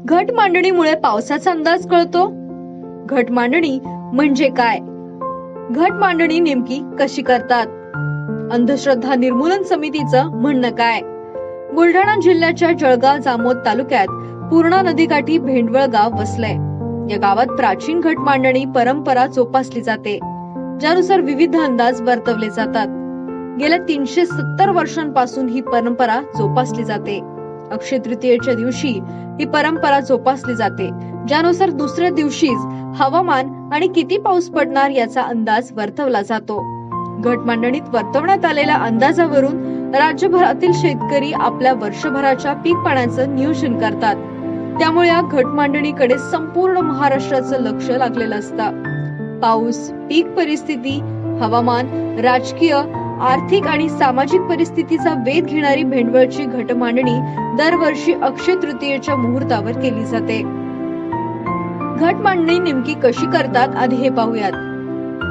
घट मांडणीमुळे पावसाचा अंदाज कळतो. घट मांडणी म्हणजे काय? घट मांडणी नेमकी कशी करतात? अंधश्रद्धा निर्मूलन समितीचं म्हणणं काय? बुलढाणा जिल्ह्याच्या जळगाव जामोद तालुक्यात पूर्णा नदीकाठी भेंडवळ गाव वसलंय. या गावात प्राचीन घट मांडणी परंपरा जोपासली जाते, ज्यानुसार विविध अंदाज वर्तवले जातात. गेल्या 370 वर्षांपासून ही परंपरा जोपासली जाते. अक्षय तृतीयेच्या दिवशी ही परंपरा जोपासली जाते, ज्यानुसार दुसऱ्या दिवशीच हवामान आणि किती पाऊस पडणार याचा अंदाज वर्तवला जातो. घट मांडणीत वर्तवण्यात आलेल्या अंदाजावरून राज्यभरातील शेतकरी आपल्या वर्षभराच्या पीक पाण्याचं नियोजन करतात. त्यामुळे या घट मांडणीकडे संपूर्ण महाराष्ट्राचं लक्ष लागलेलं असतं. पाऊस, पीक परिस्थिती, हवामान, राजकीय, आर्थिक आणि सामाजिक परिस्थितीचा वेध घेणारी भेंडवळची घट मांडणी दरवर्षी अक्षय तृतीयेच्या मुहूर्तावर केली जाते. घट मांडणी नेमकी कशी करतात आधी हे पाहूयात.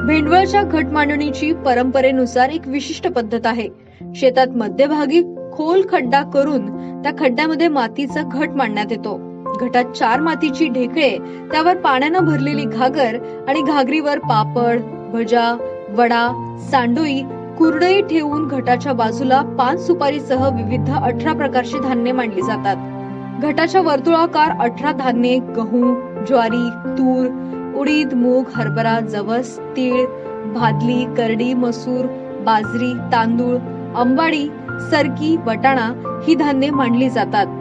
भेंडवळच्या घट मांडणीची परंपरेनुसार एक विशिष्ट पद्धत आहे. शेतात मध्यभागी खोल खड्डा करून त्या खड्ड्यामध्ये मातीचा घट मांडण्यात येतो. घटात 4 मातीची ढेकळे, त्यावर पाण्यानं भरलेली घागर आणि घागरीवर पापड, भजा, वडा, सांडोई, कुरडई ठेवून घटाच्या बाजूला पान सुपारीसह विविध 18 प्रकारची धान्य मांडली जातात. घटाच्या वर्तुळाकार 18 धान्ये गहू, ज्वारी, तूर, उडीद, मूग, हरभरा, जवस, तीळ, भादली, करडी, मसूर, बाजरी, तांदूळ, अंबाडी, सरकी, वटाणा ही धान्ये मांडली जातात.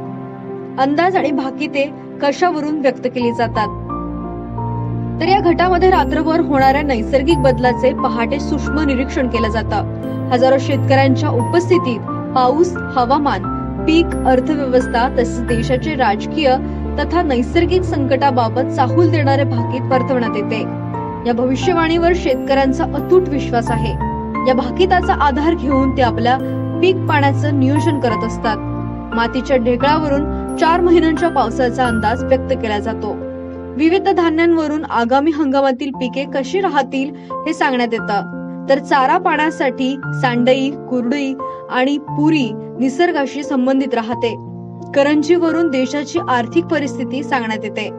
अंदाज आणि भाकिते कशावरून व्यक्त केली जातात? तर या घटामध्ये रात्रभर होणाऱ्या नैसर्गिक बदलाचे पहाटे सूक्ष्म निरीक्षण केलं जातं. हजारो शेतकऱ्यांच्या उपस्थितीत पाऊस, हवामान, पीक, अर्थव्यवस्था तसेच देशाचे राजकीय तथा नैसर्गिक संकटाबाबत चाहूल देणारे भाकीत वर्तवण्यात येते. या भविष्यवाणीवर शेतकऱ्यांचा अतूट विश्वास आहे. या भाकिताचा आधार घेऊन ते आपल्या पीक पाण्याचं नियोजन करत असतात. मातीच्या ढेकळावरून 4 महिन्यांच्या पावसाचा अंदाज व्यक्त केला जातो. विविध धान्यांवरून आगामी हंगामातील पिके कशी राहतील हे सांगण्यात येतं. तर चारा पाण्यासाठी सांडई, कुरडई आणि पुरी निसर्गाशी संबंधित राहते. करंजीवरून देशाची आर्थिक परिस्थिती सांगण्यात येते.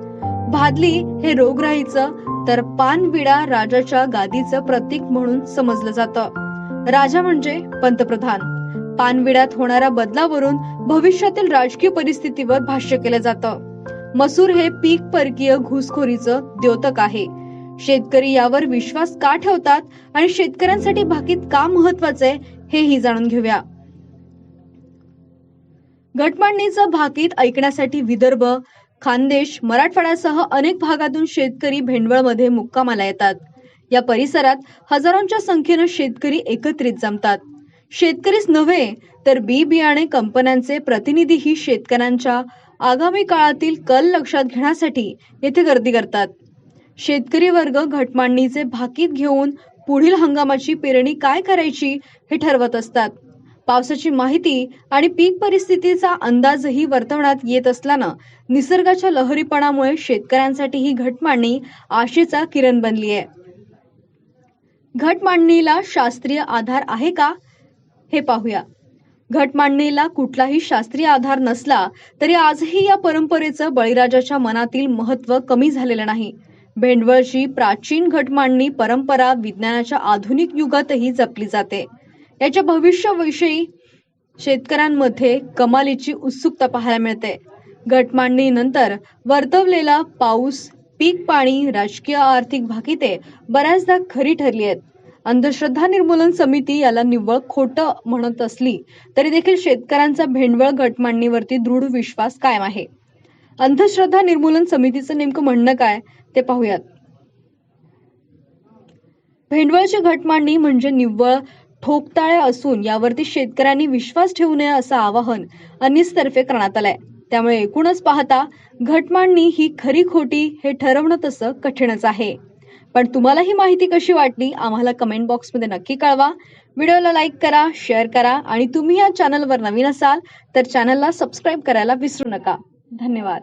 भादली हे रोगराईचं, तर पानविडा राजाच्या गादीचं प्रतीक म्हणून समजलं जातं. राजा म्हणजे पंतप्रधान. पानविड्यात होणाऱ्या बदलावरून भविष्यातील राजकीय परिस्थितीवर भाष्य केलं जातं. मसूर हे पीक परकीय घुसखोरीचं द्योतक आहे. शेतकरी यावर विश्वास का ठेवतात आणि शेतकऱ्यांसाठी भाकीत का महत्वाचे हेही जाणून घेऊया. घटमांडणीचं भाकीत ऐकण्यासाठी विदर्भ, खानदेश, मराठवाड्यासह अनेक भागातून शेतकरी भेंडवळमध्ये मुक्कामाला येतात. या परिसरात हजारोंच्या संख्येनं शेतकरी एकत्रित जमतात. शेतकरीच नव्हे तर बी बियाणे कंपन्यांचे प्रतिनिधीही शेतकऱ्यांच्या आगामी काळातील कल लक्षात घेण्यासाठी येथे गर्दी करतात. शेतकरी वर्ग घटमांडणीचे भाकीत घेऊन पुढील हंगामाची पेरणी काय करायची हे ठरवत असतात. पावसाची माहिती आणि पीक परिस्थितीचा अंदाजही वर्तवण्यात येत असल्यानं निसर्गाच्या लहरीपणामुळे शेतकऱ्यांसाठी ही घटमांडणी आशेचा किरण बनली आहे. घटमांडणीला शास्त्रीय आधार आहे का हे पाहूया. घटमांडणीला कुठलाही शास्त्रीय आधार नसला तरी आजही या परंपरेचं बळीराजाच्या मनातील महत्त्व कमी झालेलं नाही. भेंडवळची प्राचीन घटमांडणी परंपरा विज्ञानाच्या आधुनिक युगातही जपली जाते. याच्या भविष्याविषयी शेतकऱ्यांमध्ये कमालीची उत्सुकता पाहायला मिळते. घटमांडणीनंतर वर्तवलेला पाऊस, पीक पाणी, राजकीय आर्थिक भाकिते बऱ्याचदा खरी ठरली आहेत. अंधश्रद्धा निर्मूलन समिती याला निव्वळ खोटं म्हणत असली तरी देखील शेतकऱ्यांचा भेंडवळ घटमांडणीवरती दृढ विश्वास कायम आहे. अंधश्रद्धा निर्मूलन समितीचं नेमकं म्हणणं काय ते पाहूयात. भेंडवळची घटमांडणी म्हणजे निव्वळ ठोकताळे असून यावरती शेतकऱ्यांनी विश्वास ठेवू नये असं आवाहन अनिसतर्फे करण्यात आलंय. त्यामुळे एकूणच पाहता घटमांडणी ही खरी खोटी हे ठरवणं तसं कठीणच आहे. पण तुम्हाला ही माहिती कशी वाटली आम्हाला कमेंट बॉक्समध्ये नक्की कळवा. व्हिडिओला लाईक करा, शेअर करा आणि तुम्ही या चॅनलवर नवीन असाल तर चॅनलला सबस्क्राईब करायला विसरू नका. धन्यवाद.